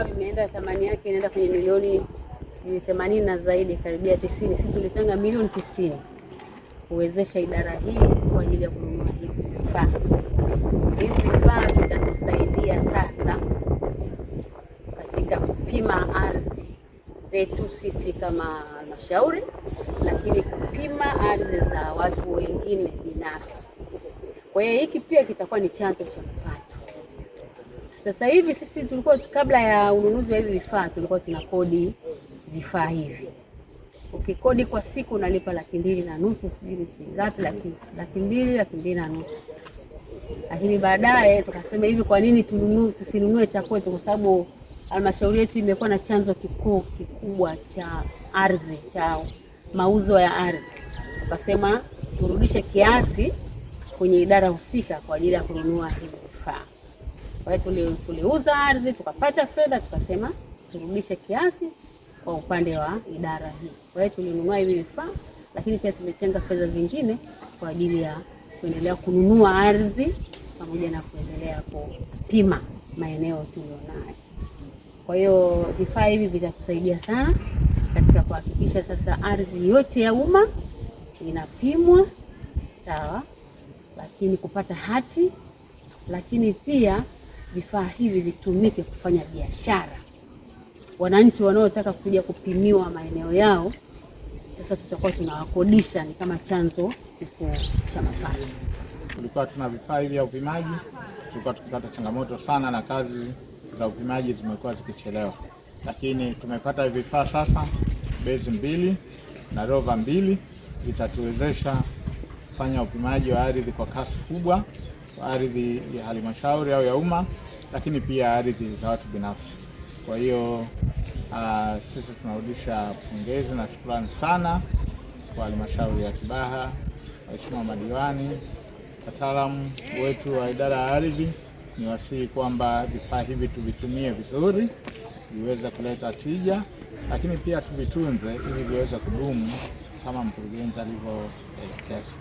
vimeenda, thamani yake inaenda kwenye milioni 80 na zaidi, karibia 90. Sisi tulichanga milioni 90 kuwezesha idara hii kwa ajili ya kununua hivi vifaa. Hivi vifaa vitatusaidia sasa katika kupima ardhi zetu sisi kama halmashauri, lakini kupima ardhi za watu wengine binafsi. Kwa hiyo hiki pia kitakuwa ni chanzo cha mapato. Sasa hivi sisi tulikuwa, kabla ya ununuzi wa hivi vifaa, tulikuwa tunakodi vifaa hivi. Ukikodi kwa siku unalipa 2,500, sijui ngapi, 2,00,000, 2,500. Lakini baadaye tukasema hivi, kwa nini tusinunue cha kwetu? Kwa sababu halmashauri yetu imekuwa na chanzo kikubwa cha ardhi, cha mauzo ya ardhi. Tukasema turudishe kiasi kwenye idara husika kwa ajili ya kununua hivi vifaa. Kwa hiyo tuliuza ardhi, tukapata fedha, tukasema turudishe kiasi kwa upande wa idara hii. Kwa hiyo tulinunua hivi vifaa, lakini pia tumetenga fedha zingine kwa ajili ya kuendelea kununua ardhi pamoja na kuendelea kupima maeneo tulionayo. Kwa hiyo vifaa hivi vitatusaidia sana katika kuhakikisha sasa ardhi yote ya umma inapimwa, sawa, lakini kupata hati, lakini pia vifaa hivi vitumike kufanya biashara. Wananchi wanaotaka kuja kupimiwa maeneo yao, sasa tutakuwa tunawakodisha, ni kama chanzo kikuu cha mapato. Tulikuwa tuna vifaa hivi vya upimaji, tulikuwa tukipata changamoto sana na kazi za upimaji zimekuwa zikichelewa. Lakini tumepata hivi vifaa sasa, bezi 2 na rova 2, vitatuwezesha kufanya upimaji wa ardhi kwa kasi kubwa, kwa ardhi ya halmashauri au ya umma, lakini pia ardhi za watu binafsi. Kwa hiyo sisi tunarudisha pongezi na shukrani sana kwa halmashauri ya Kibaha, waheshimiwa madiwani, wataalamu wetu wa idara ya ardhi. Ni wasihi kwamba vifaa hivi tuvitumie vizuri, viweze kuleta tija, lakini pia tuvitunze ili viweze kudumu kama mkurugenzi alivyoelekeza.